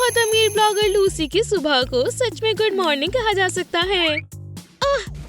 बहुत अमीर blogger Lucy की सुबह को सच में गुड मॉर्निंग कहा जा सकता है।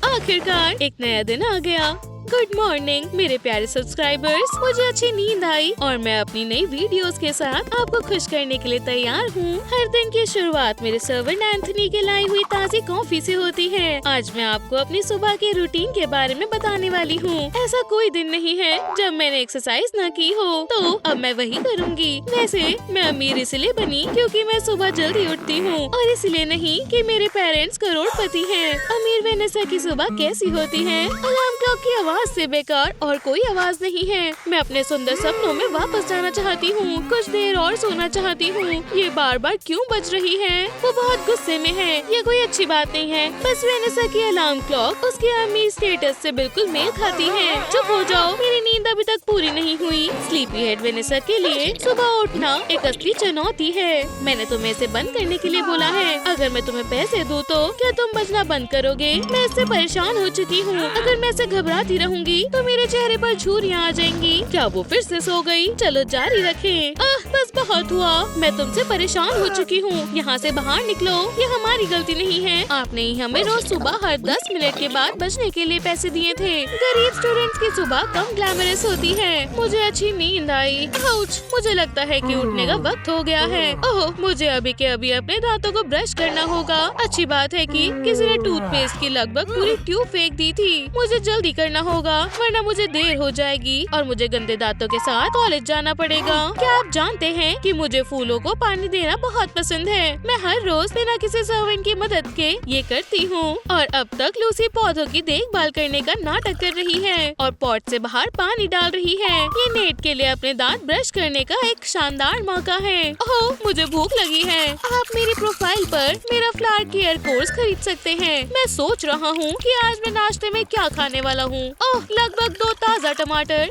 आखिरकार एक नया दिन आ गया। गुड मॉर्निंग मेरे प्यारे सब्सक्राइबर्स, मुझे अच्छी नींद आई और मैं अपनी नई वीडियोस के साथ आपको खुश करने के लिए तैयार हूँ। हर दिन की शुरुआत मेरे सर्वेंट एंथनी के लाई हुई ताज़ी कॉफी से होती है। आज मैं आपको अपनी सुबह के रूटीन के बारे में बताने वाली हूँ। ऐसा कोई दिन नहीं है जब मैंने एक्सरसाइज न की हो, तो अब मैं वही करूँगी। वैसे मैं अमीर इसलिए बनी क्योंकि मैं सुबह जल्दी उठती हूँ और इसलिए नहीं कि मेरे पेरेंट्स करोड़पति हैं। अमीर वेनेसा की सुबह कैसी होती है? अलार्म क्लॉक की आवाज से बेकार और कोई आवाज नहीं है। मैं अपने सुंदर सपनों में वापस जाना चाहती हूँ, कुछ देर और सोना चाहती हूँ। ये बार बार क्यों बज रही है? वो बहुत गुस्से में है। ये कोई अच्छी बात नहीं है। बस वेनेसा की अलार्म क्लॉक उसके अमीर स्टेटस से बिल्कुल मेल खाती है। चुप हो जाओ, मेरी नींद अभी तक पूरी नहीं हुई। स्लीपी हेड वेनेसा के लिए सुबह उठना एक असली चुनौती है। मैंने तुम्हें इसे बंद करने के लिए बोला है। अगर मैं तुम्हें पैसे दूँ तो क्या तुम बजना बंद करोगे? मैं इससे परेशान हो चुकी हूँ। अगर मैं इसे घबराती रहूंगी तो मेरे चेहरे पर झुर्रियाँ आ जाएंगी। क्या वो फिर से सो गई? चलो जारी रखें। बस बहुत हुआ। मैं तुमसे परेशान हो चुकी हूँ। यहाँ से बाहर निकलो। ये हमारी गलती नहीं है। आपने ही हमें रोज सुबह हर 10 मिनट के बाद बचने के लिए पैसे दिए थे। गरीब स्टूडेंट्स की सुबह कम ग्लैमरस होती है। मुझे अच्छी नींद आई। आउच, मुझे लगता है कि उठने का वक्त हो गया है। ओह, मुझे अभी के अभी अपने दांतों को ब्रश करना होगा। अच्छी बात है कि किसी ने टूथपेस्ट की लगभग पूरी ट्यूब फेंक दी थी। मुझे जल्दी करना होगा वरना मुझे देर हो जाएगी और मुझे गंदे दांतों के साथ कॉलेज जाना पड़ेगा। क्या आप जानते हैं कि मुझे फूलों को पानी देना बहुत पसंद है? मैं हर रोज बिना किसी सर्वेंट की मदद के ये करती हूँ और अब तक लूसी पौधों की देखभाल करने का नाटक कर रही है और पॉट से बाहर पानी डाल रही है। ये नेट के लिए अपने दांत ब्रश करने का एक शानदार मौका है। ओह, मुझे भूख लगी है। आप मेरी प्रोफाइल पर मेरा फ्लावर केयर कोर्स खरीद सकते हैं। मैं सोच रहा हूँ कि आज मैं नाश्ते में क्या खाने वाला हूँ। ओह, लगभग 2 ताज़ा टमाटर।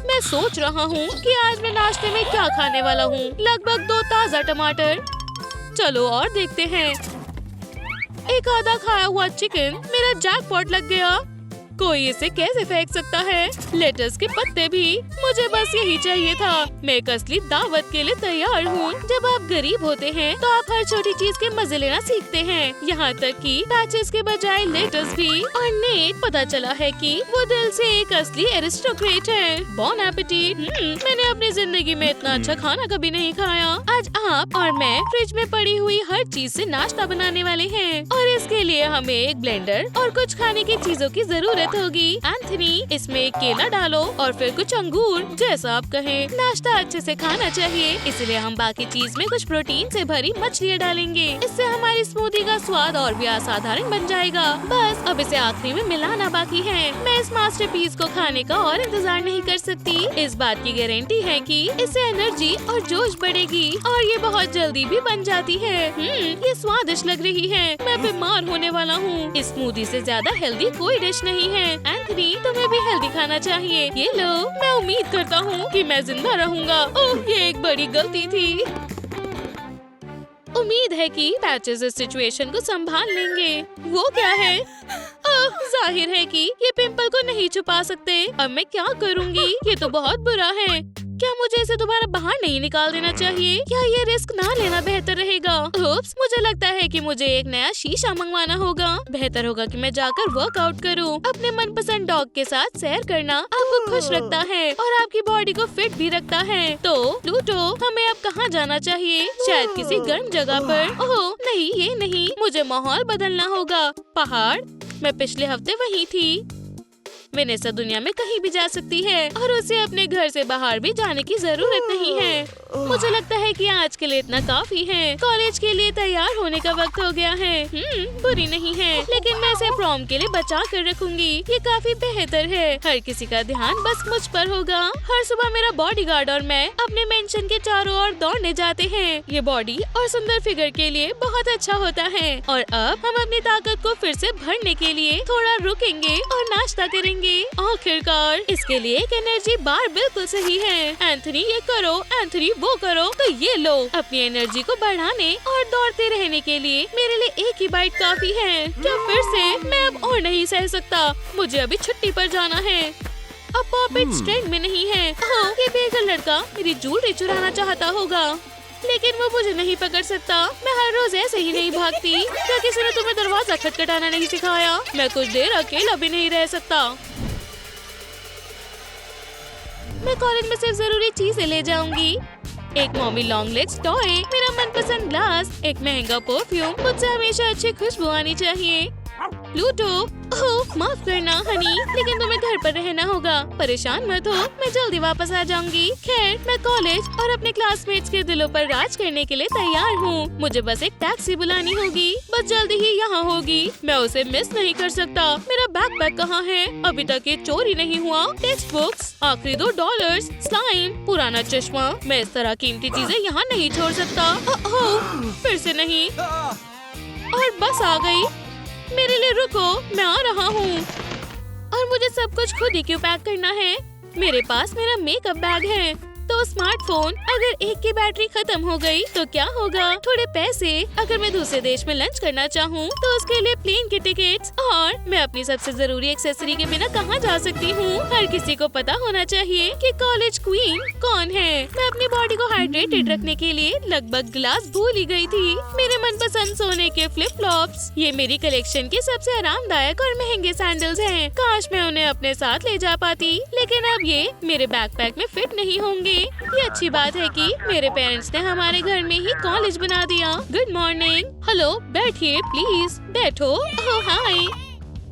मैं सोच रहा हूँ कि आज मैं नाश्ते में क्या खाने वाला हूँ। लगभग 2 ताज़ा टमाटर। चलो और देखते हैं। एक आधा खाया हुआ चिकन। मेरा जैकपॉट लग गया। कोई इसे कैसे फेंक सकता है? लेटस के पत्ते भी। मुझे बस यही चाहिए था। मैं एक असली दावत के लिए तैयार हूँ। जब आप गरीब होते हैं तो आप हर छोटी चीज के मजे लेना सीखते हैं, यहाँ तक कि पैचेस के बजाय लेटस भी। और नेट पता चला है कि वो दिल से एक असली एरिस्टोक्रेट है। बॉन एपेटिट। मैंने अपनी जिंदगी में इतना अच्छा खाना कभी नहीं खाया। आज आप और मैं फ्रिज में पड़ी हुई हर चीज से नाश्ता बनाने वाले हैं और इसके लिए हमें एक ब्लेंडर और कुछ खाने की चीजों की जरूरत होगी। एंथनी, इसमें एक केला डालो और फिर कुछ अंगूर, जैसा आप कहें। नाश्ता अच्छे से खाना चाहिए, इसलिए हम बाकी चीज में कुछ प्रोटीन से भरी मछलियाँ डालेंगे। इससे हमारी स्मूदी का स्वाद और भी असाधारण बन जाएगा। बस अब इसे आखिरी में मिलाना बाकी है। मैं इस मास्टरपीस को खाने का और इंतजार नहीं कर सकती। इस बात की गारंटी है कि इससे एनर्जी और जोश बढ़ेगी और ये बहुत जल्दी भी बन जाती है। ये स्वादिष्ट लग रही है। मैं बीमार होने वाला हूँ। इस स्मूदी से ज्यादा हेल्दी कोई डिश नहीं है। एंथनी, तुम्हें भी हेल्दी खाना चाहिए। ये लो। मैं उम्मीद करता हूँ कि मैं जिंदा रहूँगा। ओह, ये एक बड़ी गलती थी। उम्मीद है कि पैचेस इस सिचुएशन को संभाल लेंगे। वो क्या है? जाहिर है कि ये पिंपल को नहीं छुपा सकते। अब मैं क्या करूँगी? ये तो बहुत बुरा है। क्या मुझे इसे दोबारा बाहर नहीं निकाल देना चाहिए? क्या ये रिस्क ना लेना बेहतर रहेगा? उप्स, मुझे लगता है कि मुझे एक नया शीशा मंगवाना होगा। बेहतर होगा कि मैं जाकर वर्कआउट करूं। अपने मनपसंद डॉग के साथ सैर करना आपको खुश रखता है और आपकी बॉडी को फिट भी रखता है। तो प्लूटो, हमें अब कहाँ जाना चाहिए? शायद किसी गर्म जगह पर। ओह नहीं, ये नहीं। मुझे माहौल बदलना होगा। पहाड़? मैं पिछले हफ्ते वहीं थी। वेनेसा दुनिया में कहीं भी जा सकती है और उसे अपने घर से बाहर भी जाने की जरूरत नहीं है। मुझे लगता है कि आज के लिए इतना काफी है। कॉलेज के लिए तैयार होने का वक्त हो गया है। बुरी नहीं है, लेकिन मैं इसे प्रॉम के लिए बचा कर रखूंगी। ये काफी बेहतर है। हर किसी का ध्यान बस मुझ पर होगा। हर सुबह मेरा बॉडीगार्ड और मैं अपने मेंशन के चारों ओर दौड़ने जाते हैं। ये बॉडी और सुंदर फिगर के लिए बहुत अच्छा होता है। और अब हम अपनी ताकत को फिर से भरने के लिए थोड़ा रुकेंगे और नाश्ता करेंगे। आखिरकार इसके लिए एक एनर्जी बार बिल्कुल सही है। एंथनी, ये करो। एंथनी, वो करो। तो ये लो। अपनी एनर्जी को बढ़ाने और दौड़ते रहने के लिए मेरे लिए एक ही बाइट काफी है। क्या फिर से? मैं अब और नहीं सह सकता। मुझे अभी छुट्टी पर जाना है। अब पॉपेट ट्रेंड में नहीं है। ये बेघर लड़का मेरी ज्वेलरी चुराना चाहता होगा। लेकिन वो मुझे नहीं पकड़ सकता। मैं हर रोज ऐसे ही नहीं भागती। क्या किसी ने तुम्हें दरवाजा खटखटाना नहीं सिखाया? मैं कुछ देर अकेला भी नहीं रह सकता। मैं कॉलेज में सिर्फ जरूरी चीजें ले जाऊंगी। एक मॉमी लॉन्ग लेग्स टॉय, मेरा मनपसंद ग्लास, एक महंगा परफ्यूम, मुझसे हमेशा अच्छी खुशबू आनी चाहिए। प्लूटो, ओह माफ करना हनी, लेकिन तुम्हें घर पर रहना होगा। परेशान मत हो, मैं जल्दी वापस आ जाऊंगी। खैर, मैं कॉलेज और अपने क्लासमेट्स के दिलों पर राज करने के लिए तैयार हूँ। मुझे बस एक टैक्सी बुलानी होगी, बस जल्दी ही यहाँ होगी। मैं उसे मिस नहीं कर सकता। मेरा बैकपैक कहाँ है? अभी तक ये चोरी नहीं हुआ। टेक्स्ट बुक्स, आखिरी $2, स्लाइम, पुराना चश्मा। मैं इस तरह कीमती चीजें यहाँ नहीं छोड़ सकता। ओह, फिर से नहीं। और बस आ गई। मेरे लिए रुको, मैं आ रहा हूँ। और मुझे सब कुछ खुद ही क्यों पैक करना है? मेरे पास मेरा मेकअप बैग है, तो स्मार्टफोन। अगर एक की बैटरी खत्म हो गई तो क्या होगा? थोड़े पैसे, अगर मैं दूसरे देश में लंच करना चाहूँ तो उसके लिए प्लेन के टिकट्स। और मैं अपनी सबसे जरूरी एक्सेसरी के बिना कहाँ जा सकती हूँ? हर किसी को पता होना चाहिए कि कॉलेज क्वीन कौन है। मैं अपनी बॉडी को हाइड्रेटेड रखने के लिए लगभग ग्लास भूल ही गई थी। मेरे मनपसंद सोने के फ्लिप फ्लॉप्स, ये मेरी कलेक्शन के सबसे आरामदायक और महंगे सैंडल्स हैं। काश मैं उन्हें अपने साथ ले जा पाती, लेकिन अब ये मेरे बैकपैक में फिट नहीं होंगे। ये अच्छी बात है कि मेरे पेरेंट्स ने हमारे घर में ही कॉलेज बना दिया। Good morning. हेलो, बैठिए प्लीज। बैठो। ओह हाय।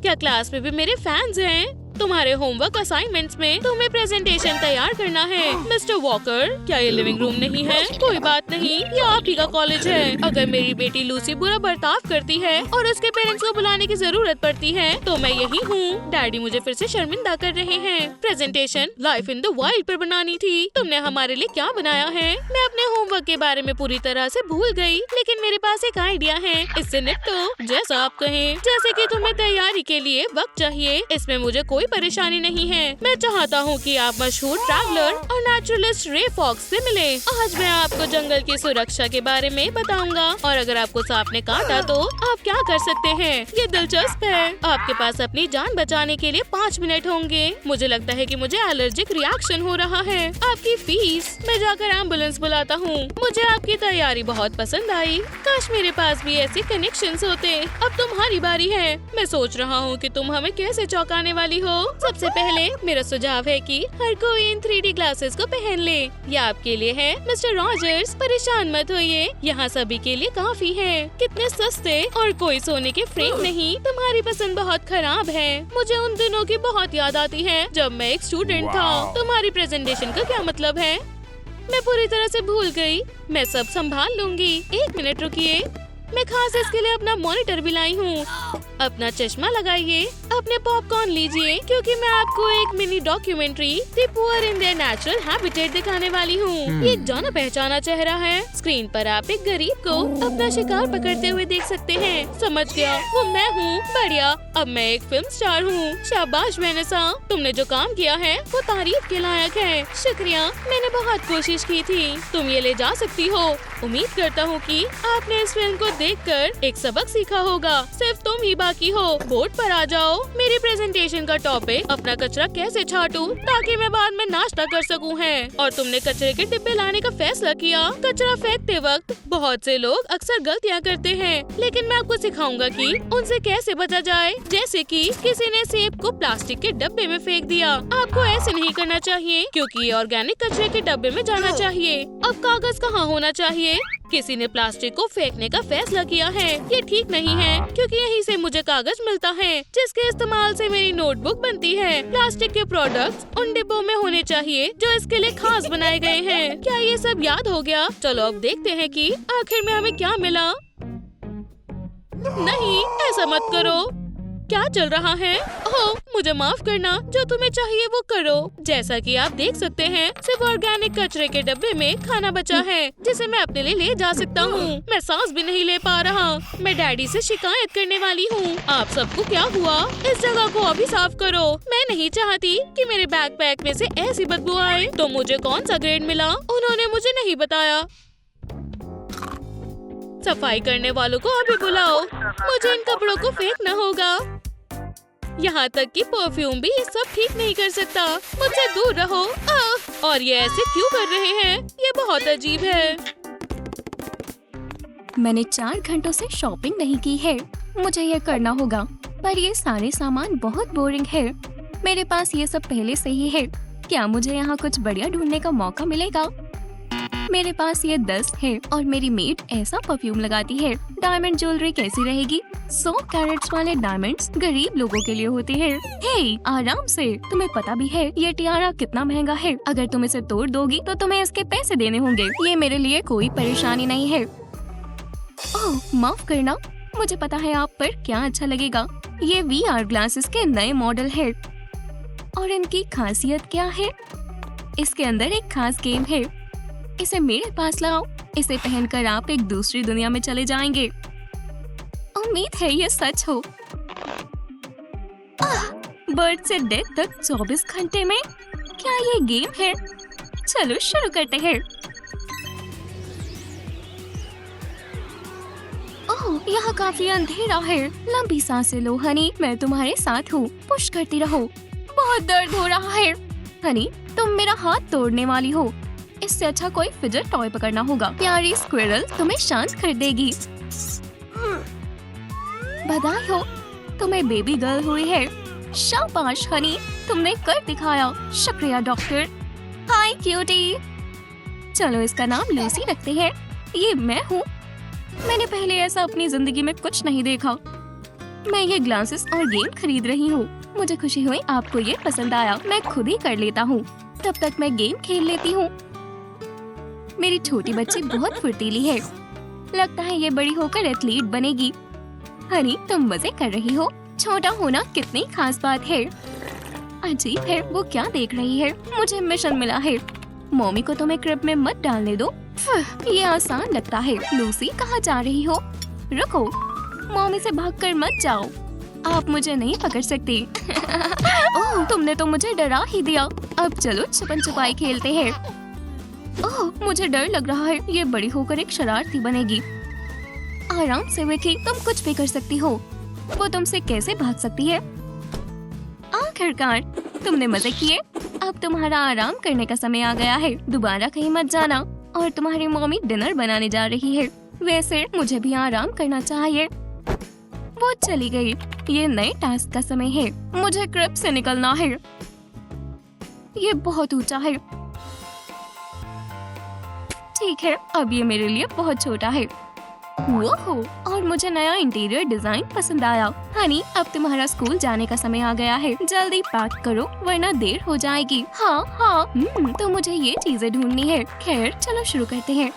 क्या क्लास में भी मेरे फैंस हैं? तुम्हारे होमवर्क असाइनमेंट्स में तुम्हें प्रेजेंटेशन तैयार करना है। मिस्टर वॉकर, क्या ये लिविंग रूम नहीं है? कोई बात नहीं, ये आप ही का कॉलेज है। अगर मेरी बेटी लूसी बुरा बर्ताव करती है और उसके पेरेंट्स को बुलाने की जरूरत पड़ती है तो मैं यही हूँ। डैडी मुझे फिर से शर्मिंदा कर रहे हैं। Presentation life in the wild पर बनानी थी। तुमने हमारे लिए क्या बनाया है? मैं अपने होमवर्क के बारे में पूरी तरह से भूल गई, लेकिन मेरे पास एक आइडिया है। इससे निपटो जैसा आप कहें। जैसे कि तुम्हें तैयारी के लिए वक्त चाहिए, इसमें मुझे कोई परेशानी नहीं है। मैं चाहता हूँ कि आप मशहूर ट्रैवलर और नेचुरलिस्ट रे फॉक्स से मिलें। आज मैं आपको जंगल की सुरक्षा के बारे में बताऊंगा और अगर आपको सांप ने काटा तो आप क्या कर सकते हैं। ये दिलचस्प है। आपके पास अपनी जान बचाने के लिए 5 मिनट होंगे। मुझे लगता है कि मुझे एलर्जिक रिएक्शन हो रहा है। आपकी फीस, मैं जाकर एम्बुलेंस बुलाता हूँ। मुझे आपकी तैयारी बहुत पसंद आई। काश मेरे पास भी ऐसे कनेक्शंस होते। अब तुम्हारी बारी है। मैं सोच रहा हूँ कि तुम हमें कैसे चौंकाने वाली हो। सबसे पहले मेरा सुझाव है कि हर कोई इन 3D ग्लासेस को पहन ले। ये आपके लिए है मिस्टर रॉजर्स। परेशान मत होइए, यहाँ सभी के लिए काफी है। कितने सस्ते और कोई सोने के फ्रेम नहीं। तुम्हारी पसंद बहुत खराब है। मुझे उन दिनों की बहुत याद आती है जब मैं एक स्टूडेंट था। तुम्हारी प्रेजेंटेशन का क्या मतलब है? मैं पूरी तरह से भूल गई। मैं सब संभाल लूंगी। 1 मिनट रुकिए, मैं खास इसके लिए अपना मॉनिटर भी लाई हूँ। अपना चश्मा लगाइए, अपने पॉपकॉर्न लीजिए, क्योंकि मैं आपको एक mini documentary the poor in their natural habitat दिखाने वाली हूँ। ये एक जाना पहचाना चेहरा है। स्क्रीन पर आप एक गरीब को अपना शिकार पकड़ते हुए देख सकते हैं। समझ गया, वो मैं हूँ। बढ़िया, अब मैं एक फिल्म स्टार हूँ। शाबाश वेनेसा, तुमने जो काम किया है वो तारीफ के लायक है। शुक्रिया, मैंने बहुत कोशिश की थी। तुम ये ले जा सकती हो। उम्मीद करता हूँ कि आपने इस फिल्म को देखकर एक सबक सीखा होगा। सिर्फ तुम ही बाकी हो। बोर्ड पर आ जाओ। मेरी प्रेजेंटेशन का टॉपिक अपना कचरा कैसे छाटूं ताकि मैं बाद में नाश्ता कर सकूं है। और तुमने कचरे के डिब्बे लाने का फैसला किया। कचरा फेंकते वक्त बहुत से लोग अक्सर गलतियां करते हैं, लेकिन मैं आपको सिखाऊंगा कि उनसे कैसे बचा जाए। जैसे कि किसी ने सेब को प्लास्टिक के डब्बे में फेंक दिया। आपको ऐसे नहीं करना चाहिए, क्योंकि ये ऑर्गेनिक कचरे के डब्बे में जाना चाहिए। अब कागज कहाँ होना चाहिए? किसी ने प्लास्टिक को फेंकने का फैसला किया है। ये ठीक नहीं है, क्योंकि यहीं से मुझे कागज मिलता है जिसके इस्तेमाल से मेरी नोटबुक बनती है। प्लास्टिक के प्रोडक्ट्स उन डिब्बों में होने चाहिए जो इसके लिए खास बनाए गए हैं। क्या ये सब याद हो गया? चलो अब देखते हैं कि आखिर में हमें क्या मिला। नहीं, ऐसा मत करो। क्या चल रहा है? ओह, मुझे माफ करना। जो तुम्हें चाहिए वो करो। जैसा कि आप देख सकते हैं, सिर्फ ऑर्गेनिक कचरे के डब्बे में खाना बचा है जिसे मैं अपने लिए ले जा सकता हूँ। मैं सांस भी नहीं ले पा रहा। मैं डैडी से शिकायत करने वाली हूँ। आप सबको क्या हुआ? इस जगह को अभी साफ करो। मैं नहीं चाहती कि मेरे बैकपैक में से ऐसी बदबू आए। तो मुझे कौन सा ग्रेड मिला? उन्होंने मुझे नहीं बताया। सफाई करने वालों को अभी बुलाओ। मुझे इन कपड़ों को फेंकना होगा। यहाँ तक कि परफ्यूम भी ये सब ठीक नहीं कर सकता। मुझसे दूर रहो। और ये ऐसे क्यों कर रहे हैं? ये बहुत अजीब है। मैंने 4 घंटों से शॉपिंग नहीं की है। मुझे ये करना होगा, पर ये सारे सामान बहुत बोरिंग है। मेरे पास ये सब पहले से ही है। क्या मुझे यहाँ कुछ बढ़िया ढूंढने का मौका मिलेगा? मेरे पास ये 10 है और मेरी मेड ऐसा परफ्यूम लगाती है। डायमंड ज्वेलरी कैसी रहेगी? 100 कैरेट्स वाले डायमंड्स गरीब लोगों के लिए होते हैं। हे, आराम से। तुम्हें पता भी है ये टियारा कितना महंगा है। अगर तुम इसे तोड़ दोगी तो तुम्हें इसके पैसे देने होंगे। ये मेरे लिए कोई परेशानी नहीं है। ओह, माफ करना, मुझे पता है आप पर क्या अच्छा लगेगा। ये VR ग्लासेस के नए मॉडल है और इनकी खासियत क्या है? इसके अंदर एक खास गेम है। इसे मेरे पास लाओ। इसे पहनकर आप एक दूसरी दुनिया में चले जाएंगे। उम्मीद है ये सच हो। बर्थ से डेथ तक 24 घंटे में? क्या ये गेम है? चलो शुरू करते हैं। ओह, यहाँ काफी अंधेरा है। लंबी सांसें लो हनी, मैं तुम्हारे साथ हूँ। पुश करती रहो। बहुत दर्द हो रहा है। हनी, तुम मेरा हाथ तोड़ने वाली हो। इससे अच्छा कोई फिजर टॉय पकड़ना होगा। प्यारी स्क्विरल तुम्हें शांत कर देगी। बधाई हो, तुम्हें बेबी गर्ल हुई है। शाबाश हनी, तुमने कर दिखाया। शुक्रिया डॉक्टर। हाय क्यूटी। चलो इसका नाम लूसी रखते हैं। ये मैं हूँ। मैंने पहले ऐसा अपनी जिंदगी में कुछ नहीं देखा। मैं ये ग्लासेस और गेम खरीद रही हूँ। मुझे खुशी हुई आपको ये पसंद आया। मैं खुद ही कर लेता हूँ। तब तक मैं गेम खेल लेती हूँ। मेरी छोटी बच्ची बहुत फुर्तीली है। लगता है ये बड़ी होकर एथलीट बनेगी। हनी, तुम मजे कर रही हो। छोटा होना कितनी खास बात है। अजीब है, वो क्या देख रही है? मुझे मिशन मिला है। मम्मी को तुम्हें क्रिब में मत डालने दो। ये आसान लगता है। लूसी, कहाँ जा रही हो? रुको, मम्मी से भागकर मत जाओ। आप मुझे नहीं पकड़ सकती। ओह, तुमने तो मुझे डरा ही दिया। अब चलो छुपन छुपाई खेलते हैं। ओह, मुझे डर लग रहा है। ये बड़ी होकर एक शरारती बनेगी। आराम से विकी, तुम कुछ भी कर सकती हो। वो तुमसे कैसे भाग सकती है? आखिरकार तुमने मजे किए। अब तुम्हारा आराम करने का समय आ गया है। दोबारा कहीं मत जाना। और तुम्हारी मम्मी डिनर बनाने जा रही है। वैसे मुझे भी आराम करना चाहिए। वो चली गई। ये नए टास्क का समय है। मुझे क्रिब से निकलना है। ये बहुत ऊंचा है। ठीक है, अब ये मेरे लिए बहुत छोटा है। वो और मुझे नया इंटीरियर डिजाइन पसंद आया। हनी, अब तुम्हारा स्कूल जाने का समय आ गया है। जल्दी पैक करो वरना देर हो जाएगी। हाँ, तो मुझे ये चीजें ढूंढनी है। खैर चलो शुरू करते हैं।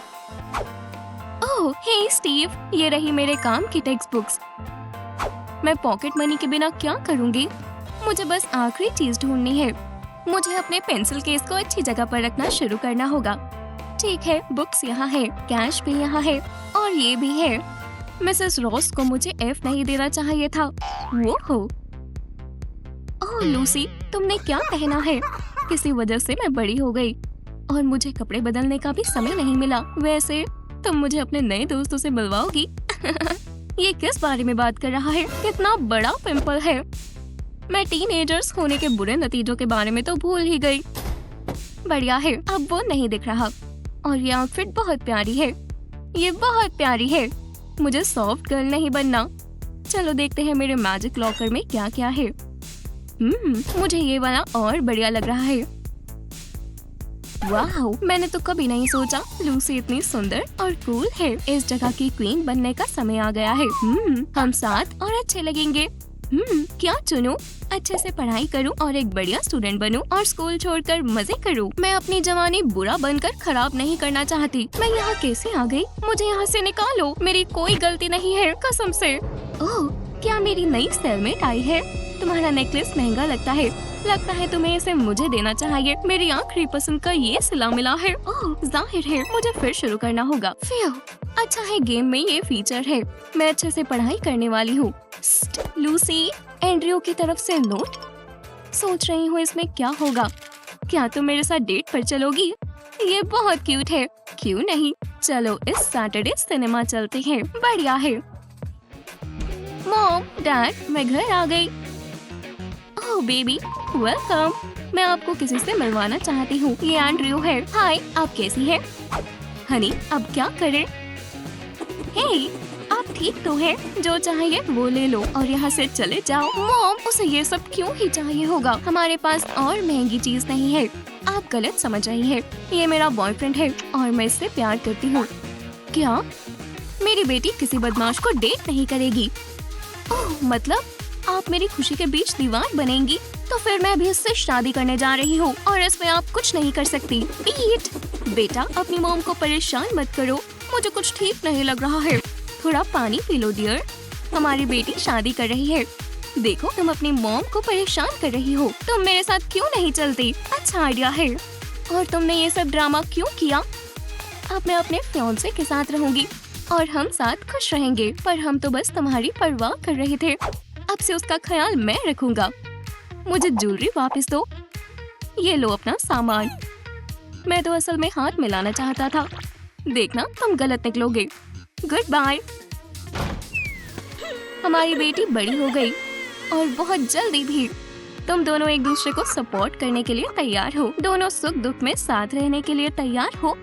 ओह, हे स्टीव, ये रही मेरे काम की टेक्स्ट बुक्स। मैं पॉकेट मनी के बिना क्या करूँगी? मुझे बस आखिरी चीज ढूंढनी है। मुझे अपने पेंसिल केस को अच्छी जगह पर रखना शुरू करना होगा। ठीक है, बुक्स यहाँ है, कैश भी यहाँ है और ये भी है। मिसेस रॉस को मुझे F नहीं देना चाहिए था। वो हो। ओह लूसी, तुमने क्या पहना है? किसी वजह से मैं बड़ी हो गई और मुझे कपड़े बदलने का भी समय नहीं मिला। वैसे तुम मुझे अपने नए दोस्तों से मिलवाओगी? ये किस बारे में बात कर रहा है? कितना बड़ा पिंपल है। मैं टीनेजर्स होने के बुरे नतीजों के बारे में तो भूल ही गई। बढ़िया है, अब वो नहीं दिख रहा। और ये आउटफिट बहुत प्यारी है। ये बहुत प्यारी है। मुझे सॉफ्ट गर्ल नहीं बनना। चलो देखते हैं मेरे मैजिक लॉकर में क्या क्या है। मुझे ये वाला और बढ़िया लग रहा है। वाह, मैंने तो कभी नहीं सोचा लूसी इतनी सुंदर और कूल है। इस जगह की क्वीन बनने का समय आ गया है। हम साथ और अच्छे लगेंगे। क्या चुनूं? अच्छे से पढ़ाई करूं और एक बढ़िया स्टूडेंट बनूं और स्कूल छोड़कर मजे करूं। मैं अपनी जवानी बुरा बनकर खराब नहीं करना चाहती। मैं यहाँ कैसे आ गई? मुझे यहाँ से निकालो। मेरी कोई गलती नहीं है, कसम से। ओह, क्या मेरी नई सेलमेट आई है? तुम्हारा नेकलेस महंगा लगता है तुम्हें इसे मुझे देना चाहिए। मेरी आखिरी पसंद का ये सिला मिला है। ओह, जाहिर है मुझे फिर शुरू करना होगा। अच्छा है गेम में ये फीचर है। मैं अच्छे से पढ़ाई करने वाली हूँ। लूसी, एंड्रयू की तरफ से नोट। सोच रही हूँ इसमें क्या होगा। क्या तुम मेरे साथ डेट पर चलोगी? ये बहुत क्यूट है। क्यों नहीं, चलो इस सैटरडे सिनेमा चलते हैं। बढ़िया है। मॉम, डैड, मैं घर आ गई। ओह बेबी, वेलकम। मैं आपको किसी से मिलवाना चाहती हूँ। ये एंड्रयू है। हाय, आप कैसी हैं? हनी, अब क्या करें? हे, आप ठीक तो हैं? जो चाहिए वो ले लो और यहाँ से चले जाओ। मॉम, उसे ये सब क्यों ही चाहिए होगा? हमारे पास और महंगी चीज नहीं है। आप गलत समझ रही हैं। ये मेरा बॉयफ्रेंड है और मैं इससे प्यार करती हूँ। क्या? मेरी बेटी किसी बदमाश को डेट नहीं करेगी। ओह, मतलब आप मेरी खुशी के बीच दीवार बनेंगी? तो फिर मैं भी इससे शादी करने जा रही हूँ और इसमें आप कुछ नहीं कर सकती। पीट, बेटा अपनी मॉम को परेशान मत करो, मुझे कुछ ठीक नहीं लग रहा है। थोड़ा पानी पी लो डियर। हमारी बेटी शादी कर रही है। देखो, तुम अपनी मॉम को परेशान कर रही हो। तुम मेरे साथ क्यों नहीं चलती? अच्छा आइडिया है। और तुमने ये सब ड्रामा क्यों किया? अब मैं अपने फियांसे के साथ रहूंगी और हम साथ खुश रहेंगे। पर हम तो बस तुम्हारी परवाह कर रहे थे। अब से उसका ख्याल मैं रखूंगा। मुझे ज्वेलरी वापस दो। ये लो अपना सामान। मैं तो असल में हाथ मिलाना चाहता था। देखना तुम गलत निकलोगे। Good bye. हमारी बेटी बड़ी हो गई और बहुत जल्दी भी। तुम दोनों एक दूसरे को सपोर्ट करने के लिए तैयार हो। दोनों सुख दुख में साथ रहने के लिए तैयार हो।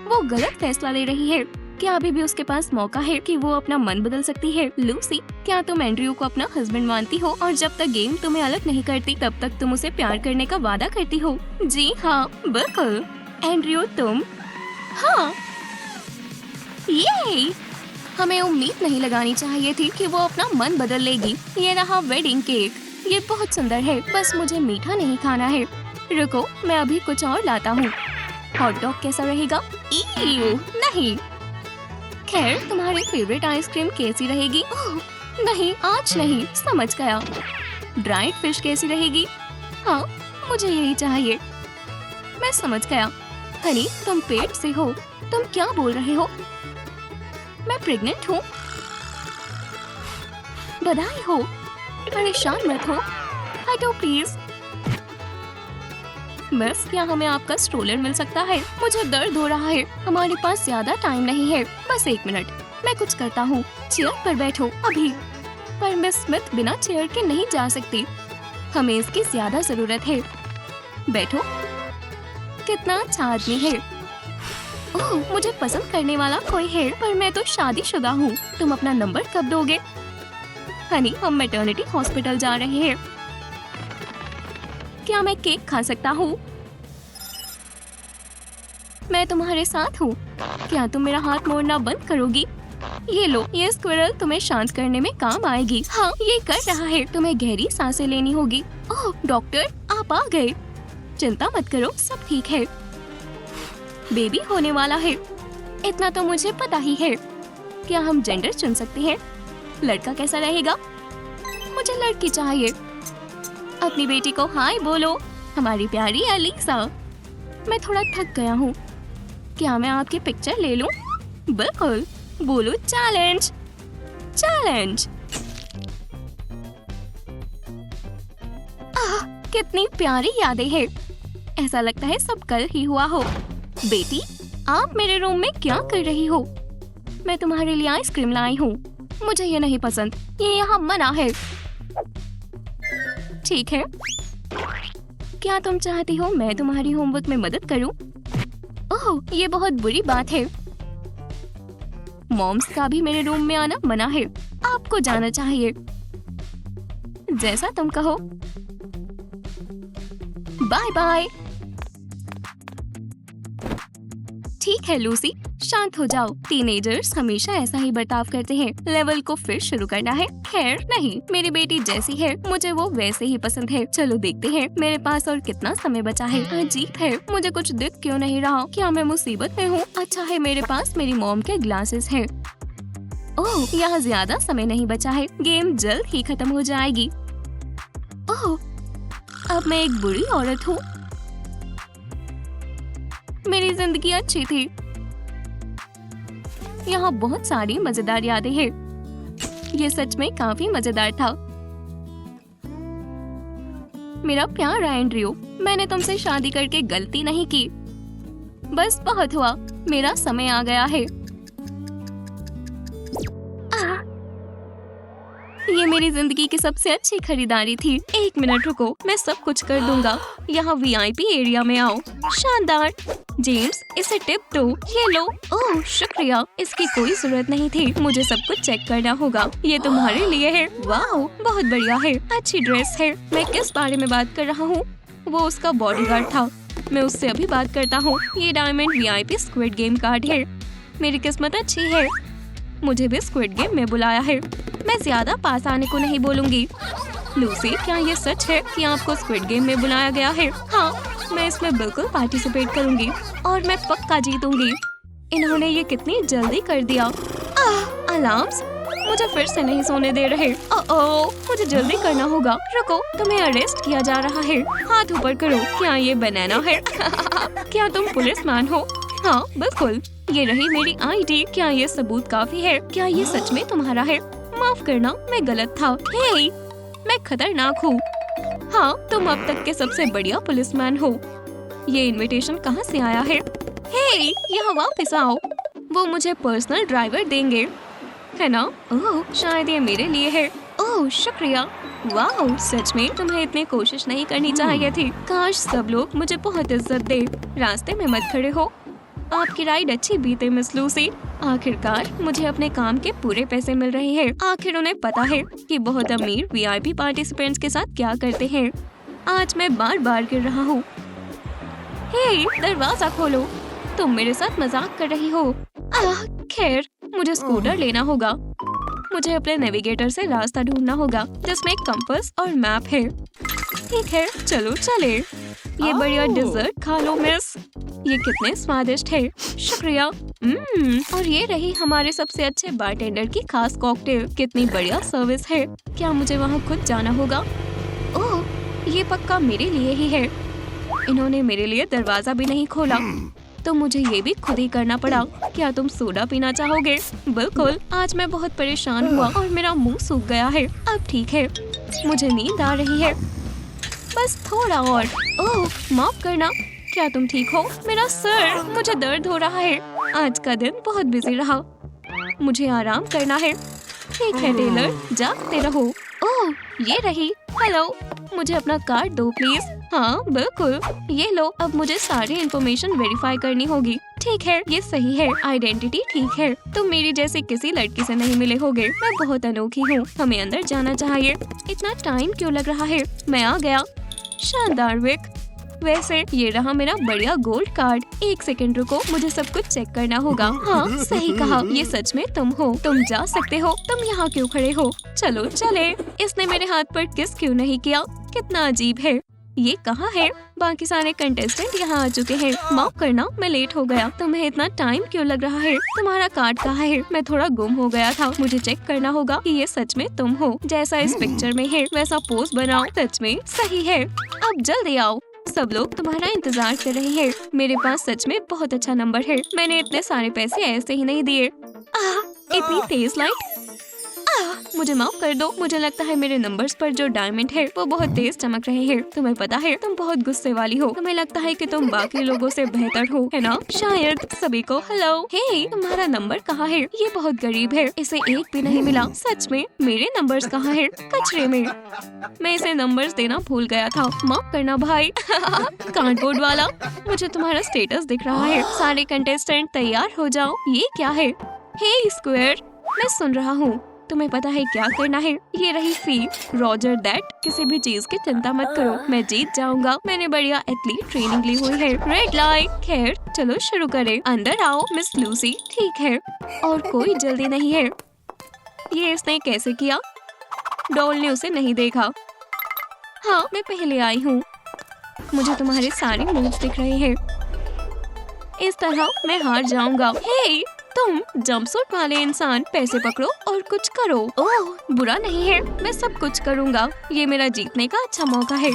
वो गलत फैसला ले रही है। क्या अभी भी उसके पास मौका है कि वो अपना मन बदल सकती है? लूसी, क्या तुम एंड्रयू को अपना हस्बैंड मानती हो और जब तक गेम तुम्हें अलग नहीं करती तब तक तुम उसे प्यार करने का वादा करती हो? जी हाँ, बिल्कुल। एंड्रयू, तुम? हाँ। ये हमें उम्मीद नहीं लगानी चाहिए थी कि वो अपना मन बदल लेगी। ये रहा वेडिंग केक। ये बहुत सुंदर है, बस मुझे मीठा नहीं खाना है। रुको, मैं अभी कुछ और लाता हूँ। हॉट डॉग कैसा रहेगा? नहीं। खैर, तुम्हारी फेवरेट आइसक्रीम कैसी रहेगी? ओह, नहीं, आज नहीं, समझ गया। ड्राइड फिश कैसी रहेगी? हाँ, मुझे यही चाहिए। मैं समझ गया। हनी, तुम पेट से हो। तुम क्या बोल रहे हो? मैं प्रेग्नेंट हूँ। बधाई हो। परेशान मत हो। हटो प्लीज। मिस, क्या हमें आपका स्ट्रोलर मिल सकता है? मुझे दर्द हो रहा है। हमारे पास ज्यादा टाइम नहीं है। बस 1 मिनट, मैं कुछ करता हूँ। चेयर पर बैठो अभी। पर मिस स्मिथ बिना चेयर के नहीं जा सकती। हमें इसकी ज्यादा जरूरत है। बैठो। कितना अच्छा आदमी है। ओह, मुझे पसंद करने वाला कोई है, पर मैं तो शादीशुदा हूँ। तुम अपना नंबर कब दोगे? हनी, हम मैटरनिटी हॉस्पिटल जा रहे हैं। क्या मैं केक खा सकता हूँ? मैं तुम्हारे साथ हूँ। क्या तुम मेरा हाथ मोड़ना बंद करोगी? ये लो, ये स्क्विरल तुम्हें शांत करने में काम आएगी। हाँ, ये कर रहा है। तुम्हें गहरी सांसें लेनी होगी। ओह डॉक्टर, आप आ गए। चिंता मत करो, सब ठीक है। बेबी होने वाला है, इतना तो मुझे पता ही है। क्या हम जेंडर चुन सकते हैं? लड़का कैसा रहेगा? मुझे लड़की चाहिए। अपनी बेटी को हाय बोलो, हमारी प्यारी एलिसा। मैं थोड़ा थक गया हूँ। क्या मैं आपकी पिक्चर ले लूं? बिल्कुल। बोलो चैलेंज। चैलेंज। कितनी प्यारी यादें हैं। ऐसा लगता है सब कल ही हुआ हो। बेटी, आप मेरे रूम में क्या कर रही हो? मैं तुम्हारे लिए आइसक्रीम लाई हूँ। मुझे ये नहीं पसंद, ये यहाँ मना है। ठीक है। क्या तुम चाहती हो मैं तुम्हारी होमवर्क में मदद करूँ? ओह, ये बहुत बुरी बात है। मॉम्स का भी मेरे रूम में आना मना है। आपको जाना चाहिए। जैसा तुम कहो। Bye bye. ठीक है लूसी, शांत हो जाओ। टीनेजर्स हमेशा ऐसा ही बर्ताव करते हैं। लेवल को फिर शुरू करना है? खैर नहीं, मेरी बेटी जैसी है मुझे वो वैसे ही पसंद है। चलो देखते हैं मेरे पास और कितना समय बचा है। अजीब है, मुझे कुछ दिख क्यों नहीं रहा? क्या मैं मुसीबत में हूँ? अच्छा है मेरे पास मेरी मॉम के ग्लासेस हैं। ओह, यहाँ ज्यादा समय नहीं बचा है। गेम जल्द ही खत्म हो जाएगी। ओह, अब मैं एक बुरी औरत हूँ। मेरी जिंदगी अच्छी थी। यहाँ बहुत सारी मजेदार यादें हैं। ये सच में काफी मजेदार था। मेरा प्यारा एंड्रयू, मैंने तुमसे शादी करके गलती नहीं की। बस बहुत हुआ, मेरा समय आ गया है। ये मेरी जिंदगी की सबसे अच्छी खरीदारी थी। 1 मिनट रुको, मैं सब कुछ कर दूंगा। यहाँ VIP एरिया में आओ। शानदार। जेम्स, इसे टिप दो। ये लो। ओह शुक्रिया, इसकी कोई जरूरत नहीं थी। मुझे सब कुछ चेक करना होगा। ये तुम्हारे लिए है। वाह, बहुत बढ़िया है। अच्छी ड्रेस है। मैं किस बारे में बात कर रहा हूँ? वो उसका बॉडीगार्ड था। मैं उससे अभी बात करता हूँ। ये diamond VIP squid game card है। मेरी किस्मत अच्छी है, मुझे भी स्क्विड गेम में बुलाया है। मैं ज्यादा पास आने को नहीं बोलूंगी। लूसी, क्या ये सच है कि आपको स्क्विड गेम में बुलाया गया है? हाँ, मैं इसमें बिल्कुल पार्टिसिपेट करूंगी और मैं पक्का जीतूंगी। इन्होंने ये कितनी जल्दी कर दिया। अलार्म्स मुझे फिर से नहीं सोने दे रहे। मुझे जल्दी करना होगा। रुको, तुम्हें अरेस्ट किया जा रहा है। हाथ ऊपर करो। क्या ये बनाना है? क्या तुम पुलिसमैन हो? हाँ बिल्कुल, ये रही मेरी ID। क्या ये सबूत काफी है? क्या ये सच में तुम्हारा है? माफ करना, मैं गलत था। हे, मैं खतरनाक हूँ। हाँ, तुम अब तक के सबसे बढ़िया पुलिसमैन हो। ये इनविटेशन कहाँ से आया है? हे, यहाँ वापस आओ। वो मुझे पर्सनल ड्राइवर देंगे, है ना? ओह, शायद ये मेरे लिए है। ओह शुक्रिया। वाह, सच में तुम्हें इतनी कोशिश नहीं करनी चाहिए थी। काश सब लोग मुझे बहुत इज्जत दे। रास्ते में मत खड़े हो। आपकी राइड अच्छी बीते मिस लूसी। आखिरकार मुझे अपने काम के पूरे पैसे मिल रहे हैं। आखिर उन्हें पता है कि बहुत अमीर VIP पार्टिसिपेंट्स के साथ क्या करते हैं। आज मैं बार बार गिर रहा हूँ। हे, दरवाजा खोलो। तुम मेरे साथ मजाक कर रही हो। खैर, मुझे स्कूटर लेना होगा। मुझे अपने नेविगेटर से रास्ता ढूंढना होगा जिसमें एक कंपास और मैप है। ठीक है, चलो चले। ये बढ़िया डिजर्ट खा लो मिस। ये कितने स्वादिष्ट है। शुक्रिया। और ये रही हमारे सबसे अच्छे बारटेंडर की खास कॉकटेल। कितनी बढ़िया सर्विस है। क्या मुझे वहाँ खुद जाना होगा? ओह, ये पक्का मेरे लिए ही है। इन्होंने मेरे लिए दरवाजा भी नहीं खोला, तो मुझे ये भी खुद ही करना पड़ा। क्या तुम सोडा पीना चाहोगे? बिल्कुल। आज मैं बहुत परेशान हुआ और मेरा मुंह सूख गया है। अब ठीक है, मुझे नींद आ रही है। बस थोड़ा और। ओह, माफ करना। क्या तुम ठीक हो? मेरा सर, मुझे दर्द हो रहा है। आज का दिन बहुत बिजी रहा। मुझे आराम करना है। ठीक है टेलर, जागते रहो। ओह, ये रही। हेलो, मुझे अपना कार्ड दो प्लीज। हाँ बिल्कुल, ये लो। अब मुझे सारी इन्फॉर्मेशन वेरीफाई करनी होगी। ठीक है, ये सही है। आइडेंटिटी ठीक है। तुम मेरी जैसी किसी लड़की से नहीं मिले होगे। मैं बहुत अनोखी हूँ। हमें अंदर जाना चाहिए। इतना टाइम क्यों लग रहा है? मैं आ गया। शानदार विक। वैसे ये रहा मेरा बढ़िया गोल्ड कार्ड। 1 सेकंड रुको, मुझे सब कुछ चेक करना होगा। हाँ सही कहा, ये सच में तुम हो। तुम जा सकते हो। तुम यहाँ क्यों खड़े हो? चलो चले। इसने मेरे हाथ पर किस क्यों नहीं किया? कितना अजीब है। ये कहाँ है? बाकी सारे कंटेस्टेंट यहाँ आ चुके हैं। माफ करना, मैं लेट हो गया। तुम्हें इतना टाइम क्यों लग रहा है? तुम्हारा कार्ड कहाँ है? मैं थोड़ा गुम हो गया था। मुझे चेक करना होगा कि ये सच में तुम हो। जैसा इस पिक्चर में है वैसा पोज बनाओ। सच में सही है। अब जल्दी आओ, सब लोग तुम्हारा इंतजार कर रहे हैं। मेरे पास सच में बहुत अच्छा नंबर है। मैंने इतने सारे पैसे ऐसे ही नहीं दिए। इतनी तेज लाइट। मुझे माफ कर दो। मुझे लगता है मेरे नंबर्स पर जो डायमंड है वो बहुत तेज चमक रहे हैं। तुम्हें पता है, तुम बहुत गुस्से वाली हो। तुम्हें लगता है कि तुम बाकी लोगों से बेहतर हो, है ना? शायद। सभी को हेलो। हे, तुम्हारा नंबर कहाँ है? ये बहुत गरीब है, इसे 1 भी नहीं मिला। सच में? मेरे नंबर्स कहाँ है? कचरे में। मैं इसे नंबर्स देना भूल गया था। माफ करना भाई। कार्डबोर्ड वाला, मुझे तुम्हारा स्टेटस दिख रहा है। सारे कंटेस्टेंट तैयार हो जाओ। ये क्या है? हे स्क्वायर, मैं सुन रहा हूँ। तुम्हें पता है क्या करना है? ये रही फी। Roger that. किसी भी चीज की चिंता मत करो, मैं जीत जाऊंगा। मैंने बढ़िया एथलीट ट्रेनिंग ली हुई है। Red light. खैर, चलो शुरू करें। अंदर आओ मिस लूसी। ठीक है, और कोई जल्दी नहीं है। ये इसने कैसे किया? डॉल ने उसे नहीं देखा। हाँ, मैं पहले आई हूँ। मुझे तुम्हारे सारे मूव्स दिख रहे हैं। इस तरह मैं हार जाऊंगा। हे, तुम जंपसूट वाले इंसान, पैसे पकड़ो और कुछ करो। ओह, बुरा नहीं है, मैं सब कुछ करूंगा। ये मेरा जीतने का अच्छा मौका है।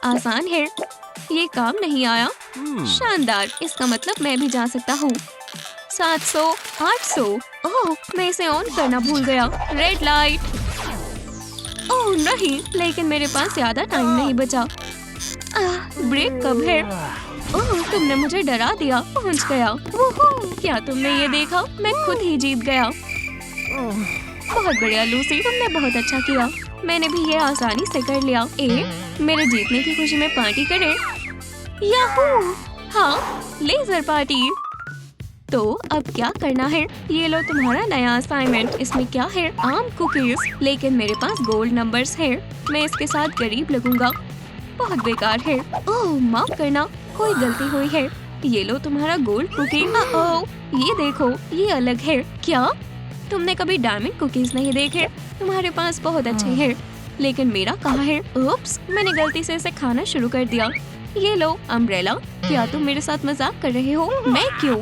आसान है। ये काम नहीं आया। शानदार, इसका मतलब मैं भी जा सकता हूँ। 700, 800। ओह, मैं इसे ऑन करना भूल गया। Red light. ओह नहीं, लेकिन मेरे पास ज्यादा टाइम नहीं बचा। ब्रेक कब है? ओह, तुमने मुझे डरा दिया। पहुंच गया। क्या तुमने ये देखा? मैं खुद ही जीत गया। बहुत बढ़िया लूसी, तुमने बहुत अच्छा किया। मैंने भी ये आसानी से कर लिया। मेरे जीतने की खुशी में पार्टी करें। याहू! हाँ, लेजर पार्टी। तो अब क्या करना है? ये लो तुम्हारा नया असाइनमेंट। इसमें क्या है? आम कुकीज, लेकिन मेरे पास गोल्ड नंबर्स है। मैं इसके साथ गरीब लगूंगा। बहुत बेकार है। ओह माफ करना, कोई गलती हुई है। ये लो तुम्हारा गोल्ड कुकी। ओह ये देखो, ये अलग है। क्या तुमने कभी डायमंड कुकीज नहीं देखे? तुम्हारे पास बहुत अच्छे हैं, लेकिन मेरा कहाँ है? उप्स, मैंने गलती से इसे खाना शुरू कर दिया। ये लो अम्ब्रेला। क्या तुम मेरे साथ मजाक कर रहे हो? मैं क्यों?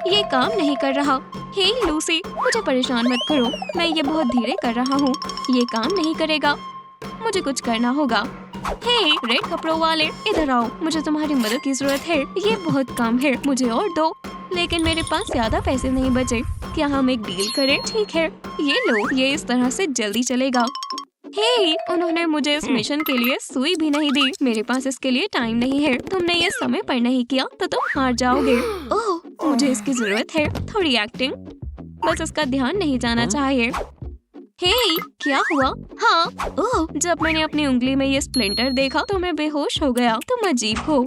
ये काम नहीं कर रहा। हे लूसी, मुझे परेशान मत करो। मैं ये बहुत धीरे कर रहा हूँ। ये काम नहीं करेगा। मुझे कुछ करना होगा। हे रेड कपड़ों वाले, इधर आओ। मुझे तुम्हारी मदद की जरूरत है। ये बहुत कम है, मुझे और दो। लेकिन मेरे पास ज्यादा पैसे नहीं बचे। क्या हम एक डील करें? ठीक है, ये लो। ये इस तरह से जल्दी चलेगा। हे, उन्होंने मुझे इस मिशन के लिए सुई भी नहीं दी। मेरे पास इसके लिए टाइम नहीं है। तुमने ये समय पर नहीं किया तो तुम हार जाओगे। ओह, मुझे इसकी जरूरत है। थोड़ी एक्टिंग, बस इसका ध्यान नहीं जाना चाहिए। हे, क्या हुआ? हाँ, ओह, जब मैंने अपनी उंगली में ये स्प्लिंटर देखा तो मैं बेहोश हो गया। तुम अजीब हो।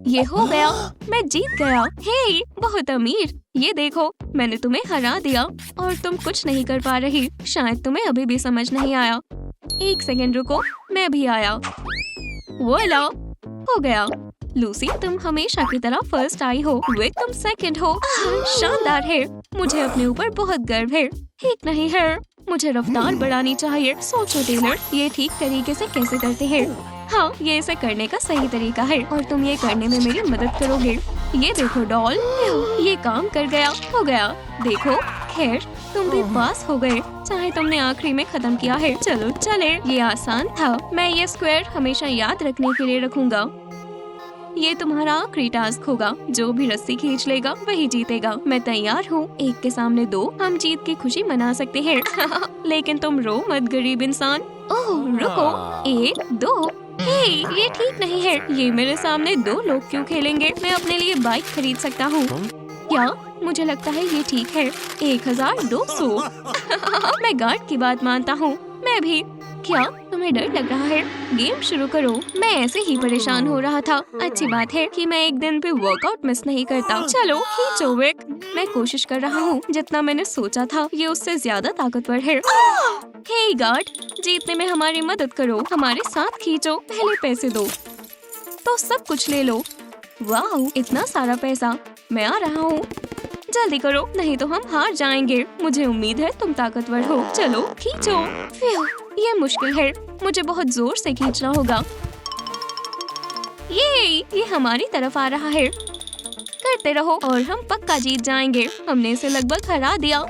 ये हो गया, मैं जीत गया। हे, बहुत अमीर। ये देखो, मैंने तुम्हें हरा दिया और तुम कुछ नहीं कर पा रही। शायद तुम्हें अभी भी समझ नहीं आया। एक सेकंड रुको, मैं भी आया। वो लो, हो गया। लूसी, तुम हमेशा की तरह फर्स्ट आई हो। वे तुम सेकंड हो। शानदार है। मुझे अपने ऊपर बहुत गर्व है। ठीक नहीं है, मुझे रफ्तार बढ़ानी चाहिए। सोचो टेलर, ये ठीक तरीके से कैसे करते हैं? हाँ, ये इसे करने का सही तरीका है और तुम ये करने में मेरी मदद करोगे। ये देखो डॉल, ये काम कर गया। हो गया। देखो, खैर तुम भी पास हो गए, चाहे तुमने आखिरी में खत्म किया है। चलो चले, ये आसान था। मैं ये स्क्वायर हमेशा याद रखने के लिए रखूंगा। ये तुम्हारा आखिरी टास्क होगा। जो भी रस्सी खींच लेगा वही जीतेगा। मैं तैयार हूँ। एक के सामने दो, हम जीत की खुशी मना सकते हैं। लेकिन तुम रो मत गरीब इंसान। ओह रुको, एक दो। हे, ये ठीक नहीं है। ये मेरे सामने दो लोग क्यों खेलेंगे? मैं अपने लिए बाइक खरीद सकता हूँ। क्या? मुझे लगता है ये ठीक है। 1200। मैं गार्ड की बात मानता हूँ। मैं भी। क्या तुम्हें डर लग रहा है? गेम शुरू करो। मैं ऐसे ही परेशान हो रहा था। अच्छी बात है कि मैं एक दिन भी वर्कआउट मिस नहीं करता। चलो खींचो विक। मैं कोशिश कर रहा हूँ। जितना मैंने सोचा था ये उससे ज्यादा ताकतवर है। हे गार्ड, जीतने में हमारी मदद करो। हमारे साथ खींचो। पहले पैसे दो तो सब कुछ ले लो। वाह, इतना सारा पैसा। मैं आ रहा हूँ, जल्दी करो, नहीं तो हम हार जाएंगे। मुझे उम्मीद है तुम ताकतवर हो। चलो खींचो। ये मुश्किल है, मुझे बहुत जोर से खींचना होगा। ये हमारी तरफ आ रहा है। करते रहो और हम पक्का जीत जाएंगे। हमने इसे लगभग हरा दिया।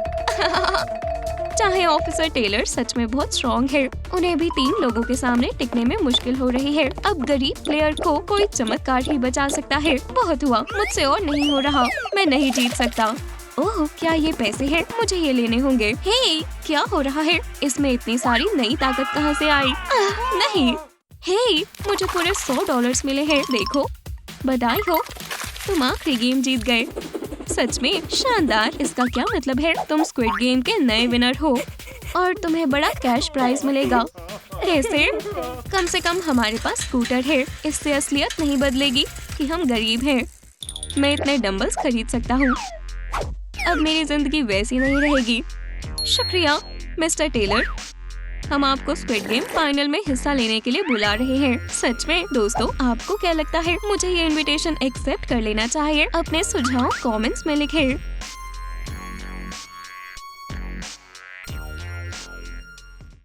चाहे ऑफिसर टेलर सच में बहुत स्ट्रॉन्ग है, उन्हें भी 3 लोगों के सामने टिकने में मुश्किल हो रही है। अब गरीब प्लेयर को कोई चमत्कार ही बचा सकता है। बहुत हुआ, मुझसे और नहीं हो रहा। मैं नहीं जीत सकता। ओह, क्या ये पैसे हैं? मुझे ये लेने होंगे। हे, क्या हो रहा है? इसमें इतनी सारी नई ताकत कहाँ से आई? नहीं। हे, मुझे पूरे $100 मिले हैं। देखो, बधाई हो, तुम आखिरी गेम जीत गए। सच में शानदार। इसका क्या मतलब है? तुम स्क्विड गेम के नए विनर हो और तुम्हें बड़ा कैश प्राइज मिलेगा। कैसे? कम से कम हमारे पास स्कूटर है। इससे असलियत नहीं बदलेगी कि हम गरीब हैं। मैं इतने डंबल्स खरीद सकता हूँ। अब मेरी जिंदगी वैसी नहीं रहेगी। शुक्रिया मिस्टर टेलर। हम आपको स्क्विड गेम फाइनल में हिस्सा लेने के लिए बुला रहे हैं। सच में दोस्तों, आपको क्या लगता है? मुझे ये इनविटेशन एक्सेप्ट कर लेना चाहिए? अपने सुझाव कमेंट्स में लिखें।